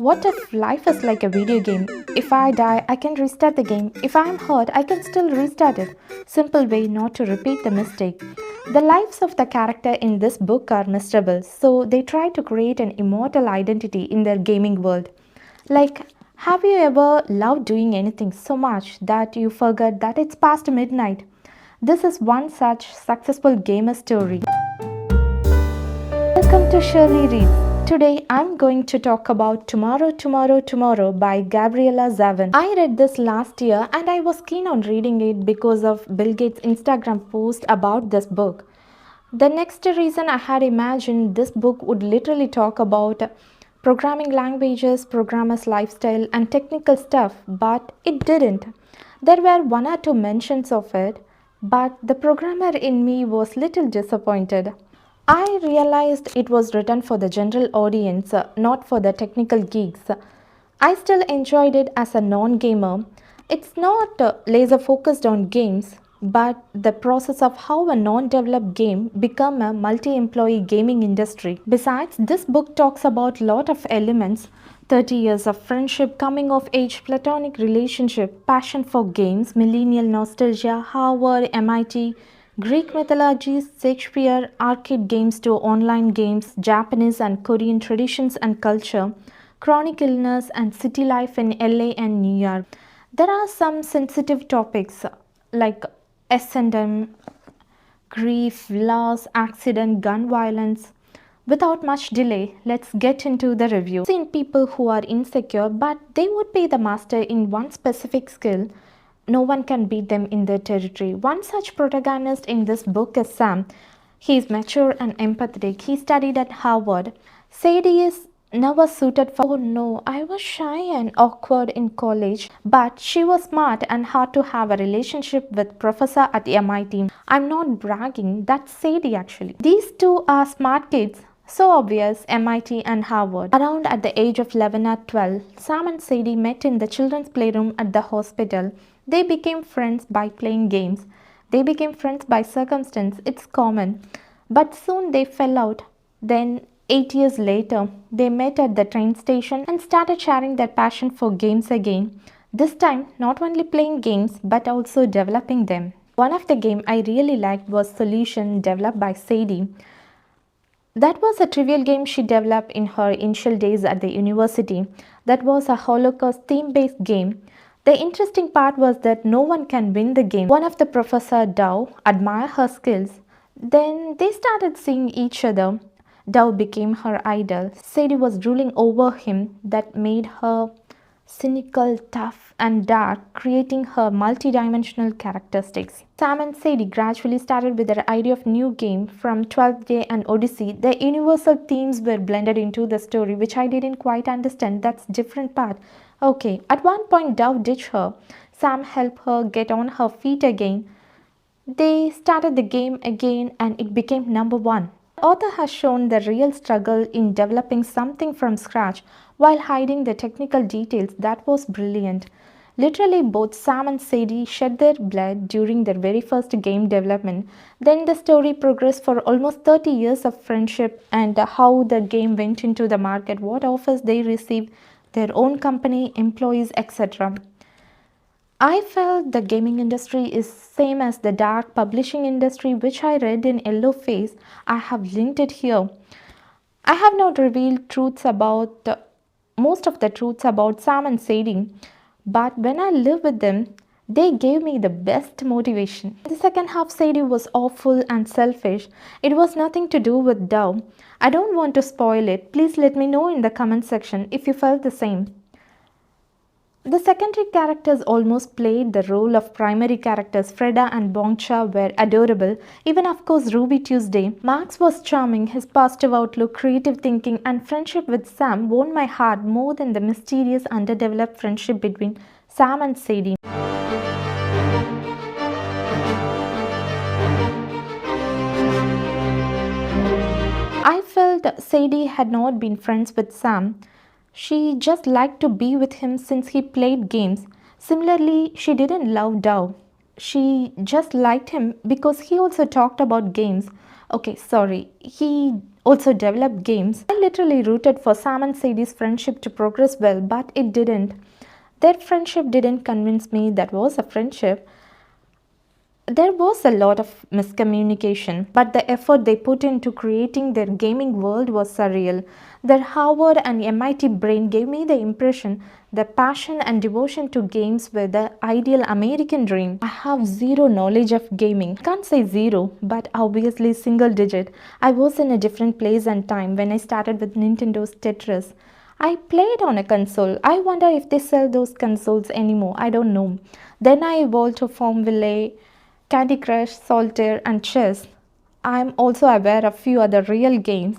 What if life is like a video game? If I die, I can restart the game. If I am hurt, I can still restart it. Simple way not to repeat the mistake. The lives of the character in this book are miserable, so they try to create an immortal identity in their gaming world. Like, have you ever loved doing anything so much that you forget that it's past midnight? This is one such successful gamer story. Welcome to Shirley Reads. Today I'm going to talk about Tomorrow, Tomorrow, Tomorrow by Gabrielle Zevin. I read this last year and I was keen on reading it because of Bill Gates' Instagram post about this book. The next reason I had imagined this book would literally talk about programming languages, programmers' lifestyle, and technical stuff, but it didn't. There were one or two mentions of it, but the programmer in me was little disappointed. I realized it was written for the general audience, not for the technical geeks. I still enjoyed it as a non gamer. It's not laser focused on games, but the process of how a non developed game become a multi employee gaming industry. Besides, this book talks about lot of elements: 30 years of friendship, coming of age, platonic relationship, passion for games, millennial nostalgia, Harvard, MIT, Greek mythology, Shakespeare, arcade games to online games, Japanese and Korean traditions and culture, chronic illness and city life in LA and New York. There are some sensitive topics like S&M, grief, loss, accident, gun violence. Without much delay, let's get into the review. I've seen people who are insecure, but they would be the master in one specific skill. No one can beat them in their territory. One such protagonist in this book is Sam. He is mature and empathetic. He studied at Harvard. Sadie is never suited for. Oh no, I was shy and awkward in college, but she was smart and hard to have a relationship with professor at MIT. I'm not bragging, that's Sadie actually. These two are smart kids. So obvious, MIT and Harvard. Around at the age of 11 or 12, Sam and Sadie met in the children's playroom at the hospital. They became friends by playing games. They became friends by circumstance, it's common. But soon they fell out. Then 8 years later, they met at the train station and started sharing their passion for games again. This time, not only playing games, but also developing them. One of the games I really liked was Solution, developed by Sadie. That was a trivial game she developed in her initial days at the university. That was a Holocaust theme-based game. The interesting part was that no one can win the game. One of the professor, Dow, admired her skills. Then they started seeing each other. Dow became her idol. Sadie was drooling over him. That made her cynical, tough, and dark, creating her multi-dimensional characteristics. Sam and Sadie gradually started with their idea of new game. From 12th Day and Odyssey, the universal themes were blended into the story, which I didn't quite understand. That's different part. Okay, at one point Dow ditched her. Sam helped her get on her feet again. They started the game again and it became number one. The author has shown the real struggle in developing something from scratch while hiding the technical details. That was brilliant. Literally, both Sam and Sadie shed their blood during their very first game development. Then the story progressed for almost 30 years of friendship and how the game went into the market, what offers they received, their own company, employees, etc. I felt the gaming industry is same as the dark publishing industry, which I read in Yellow Face. I have linked it here. I have not revealed truths about most of the truths about Sam and Sadie, but when I lived with them, they gave me the best motivation. The second half, Sadie was awful and selfish. It was nothing to do with Dow. I don't want to spoil it. Please let me know in the comment section if you felt the same. The secondary characters almost played the role of primary characters. Freda and Bongcha were adorable. Even of course Ruby Tuesday. Max was charming. His positive outlook, creative thinking and friendship with Sam won my heart more than the mysterious underdeveloped friendship between Sam and Sadie. I felt Sadie had not been friends with Sam. She just liked to be with him since he played games. Similarly, she didn't love Dow. She just liked him because he also talked about games. Okay, sorry. He also developed games. I literally rooted for Sam and Sadie's friendship to progress well, but it didn't. Their friendship didn't convince me that was a friendship. There was a lot of miscommunication, but the effort they put into creating their gaming world was surreal. Their Harvard and MIT brain gave me the impression that passion and devotion to games were the ideal American dream. I have zero knowledge of gaming. Can't say zero, but obviously single digit. I was in a different place and time when I started with Nintendo's Tetris. I played on a console. I wonder if they sell those consoles anymore. I don't know. Then I evolved to Farmville, Candy Crush, Solitaire, and chess. I'm also aware of few other real games.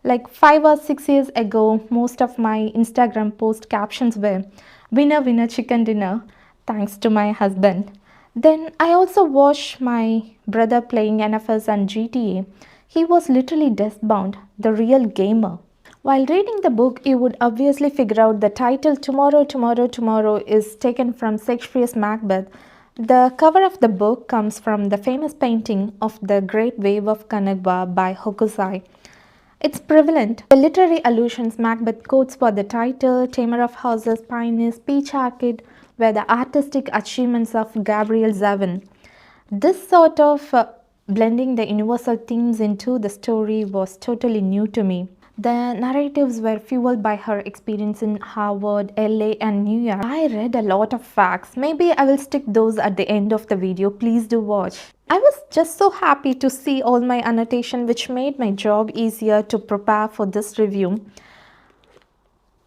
Like 5 or 6 years ago, most of my Instagram post captions were "Winner, winner, chicken dinner," thanks to my husband. Then I also watched my brother playing NFS and GTA. He was literally deathbound, the real gamer. While reading the book, you would obviously figure out the title "Tomorrow, Tomorrow, Tomorrow" is taken from Shakespeare's Macbeth. The cover of the book comes from the famous painting of The Great Wave of Kanagwa by Hokusai. It's prevalent. The literary allusions Macbeth quotes for the title, Tamer of Houses, Pioneers, Peach Arcade were the artistic achievements of Gabrielle Zevin. This sort of blending the universal themes into the story was totally new to me. The narratives were fueled by her experience in Harvard, LA, and New York. I read a lot of facts. Maybe I will stick those at the end of the video. Please do watch. I was just so happy to see all my annotation, which made my job easier to prepare for this review.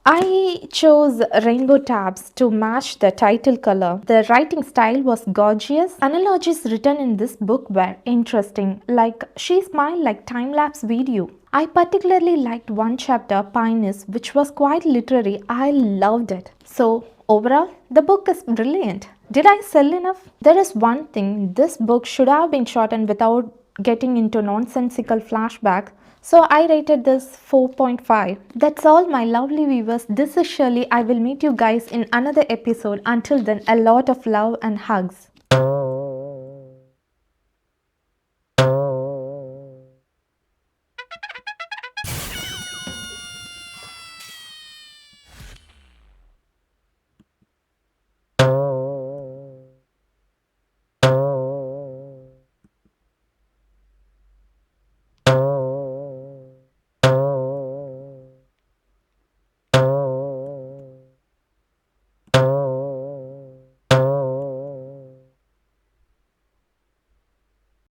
I chose rainbow tabs to match the title color. The writing style was gorgeous. Analogies written in this book were interesting, like she smiled like time-lapse video. I particularly liked one chapter, Pioneers, which was quite literary. I loved it. So overall, the book is brilliant. Did I sell enough? There is one thing, this book should have been shortened without getting into nonsensical flashback. So I rated this 4.5. That's all my lovely viewers. This is Shirley. I will meet you guys in another episode. Until then, a lot of love and hugs.